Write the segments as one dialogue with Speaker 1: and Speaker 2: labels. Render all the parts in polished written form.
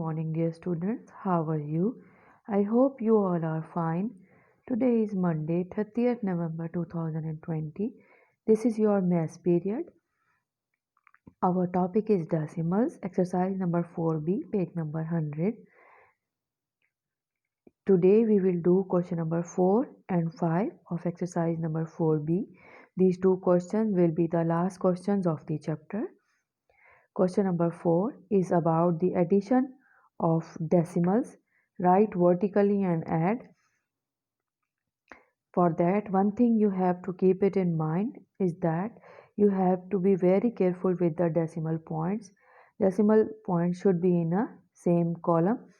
Speaker 1: morning, dear students. How are you? I hope you all are fine. Today is Monday, 30th November 2020. This is your maths period. Our topic is decimals, exercise number 4B, page number 100. Today we will do question number 4 and 5 of exercise number 4B. These two questions will be the last questions of the chapter. Question number 4 is about the addition of decimals. Write vertically and add. For that, one thing you have to keep it in mind is that you have to be very careful with the decimal points. Decimal points should be in a same column.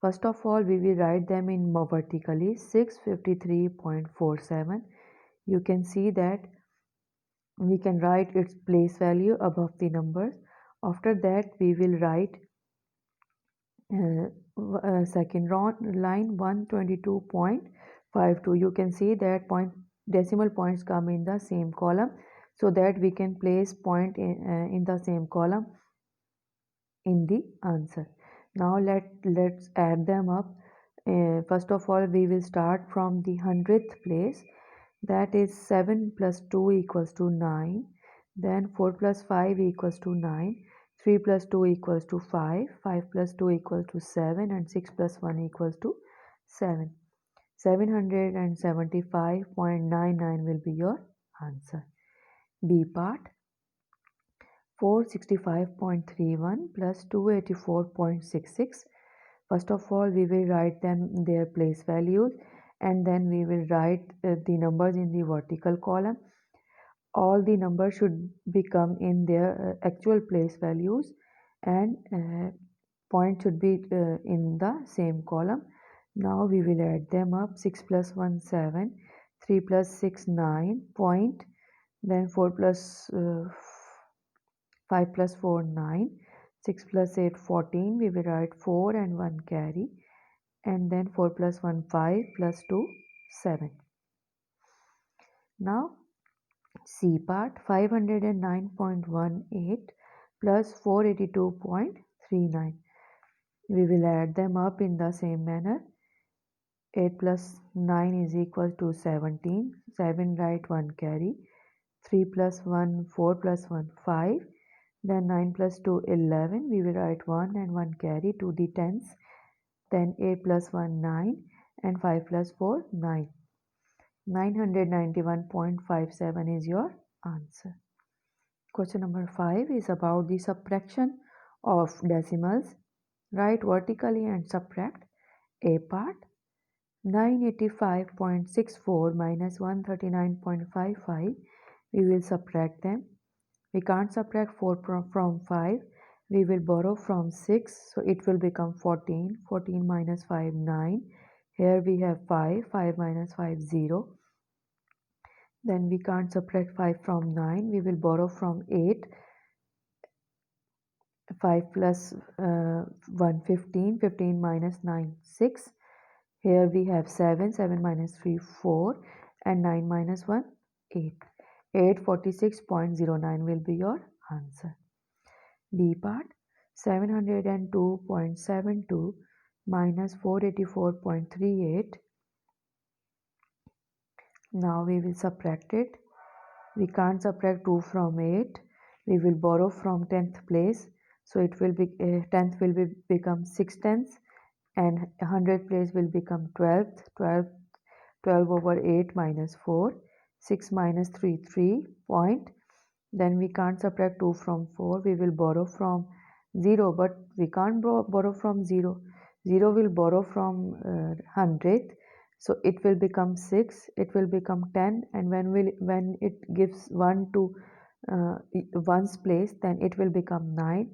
Speaker 1: First of all, we will write them in vertically 653.47. You can see that we can write its place value above the numbers. After that, we will write second line 122.52. You can see that decimal points come in the same column, so that we can place point in the same column in the answer. Now let's add them up. First of all, we will start from the 100th place, that is 7 plus 2 equals to 9, then 4 plus 5 equals to 9, 3 plus 2 equals to 5, 5 plus 2 equals to 7, and 6 plus 1 equals to 7. 775.99 will be your answer. B part, 465.31 plus 284.66. First of all, we will write them their place values, and then we will write the numbers in the vertical column. All the numbers should become in their actual place values, and point should be in the same column. Now we will add them up. 6 plus 1 7, 3 plus 6 9 point, then 4 plus 5 plus 4 9, 6 plus 8 14. We will write 4 and 1 carry, and then 4 plus 1 5 plus 2 7. Now C part, 509.18 plus 482.39. We will add them up in the same manner. 8 plus 9 is equal to 17. 7 write 1 carry. 3 plus 1 4 plus 1 5. Then 9 plus 2 11. We will write 1 and 1 carry to the tens. Then 8 plus 1 9 and 5 plus 4 9. 991.57 is your answer. Question number 5 is about the subtraction of decimals. Write vertically and subtract. A part, 985.64 minus 139.55. We will subtract them. We can't subtract 4 from 5. We will borrow from 6, so it will become 14. 14 minus 5 9. Here we have 5. 5 minus 5 0. Then we can't subtract 5 from 9. We will borrow from 8. 5 plus 1 15. 15 minus 9 6. Here we have 7. 7 minus 3 4. And 9 minus 1 8. 846.09 will be your answer. B part, 702.72 minus 484.38. Now we will subtract it. We can't subtract 2 from 8. We will borrow from 10th place. So it will be 10th will become 6 tenths, and 100th place will become 12th. 12 over 8 minus 4. 6 minus 3 3 point. Then we can't subtract 2 from 4. We will borrow from 0, but we can't borrow from 0. 0 will borrow from 100th. So it will become 6, it will become 10, and when it gives 1 to 1's place, then it will become 9.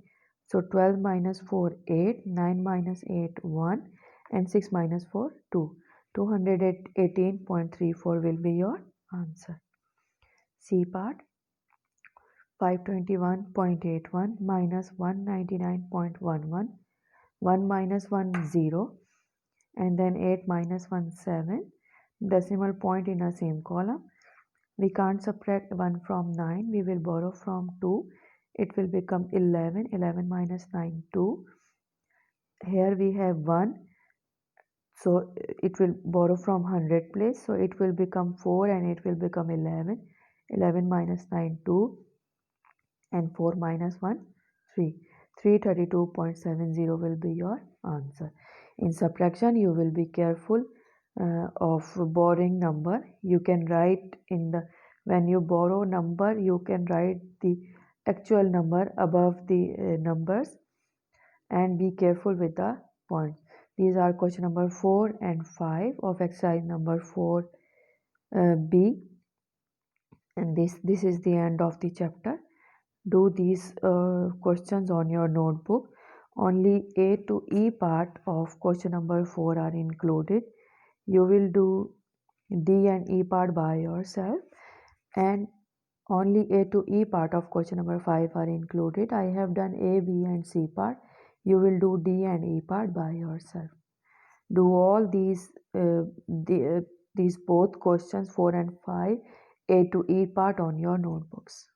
Speaker 1: So 12 minus 4 8, 9 minus 8 1, and 6 minus 4 2. 218.34 will be your answer. C part, 521.81 minus 199.11. 1 minus 1 0, and then 8 minus 1 7. Decimal point in the same column. We can't subtract 1 from 9. We will borrow from 2. it will become 11. 11 minus 9, 2. Here we have 1, so it will borrow from 100 place, so it will become 4 and it will become 11. 11 minus 9, 2, and 4 minus 1, 3. 332.70 will be your answer. In subtraction, you will be careful of borrowing number. You can write in the, when you borrow number, you can write the actual number above the numbers, and be careful with the points. These are question number 4 and 5 of exercise number 4B, and this is the end of the chapter. Do these questions on your notebook. Only A to E part of question number 4 are included. You will do D and E part by yourself, and only A to E part of question number 5 are included. I have done A, B and C part. You will do D and E part by yourself. Do all these both questions 4 and 5 A to E part on your notebooks.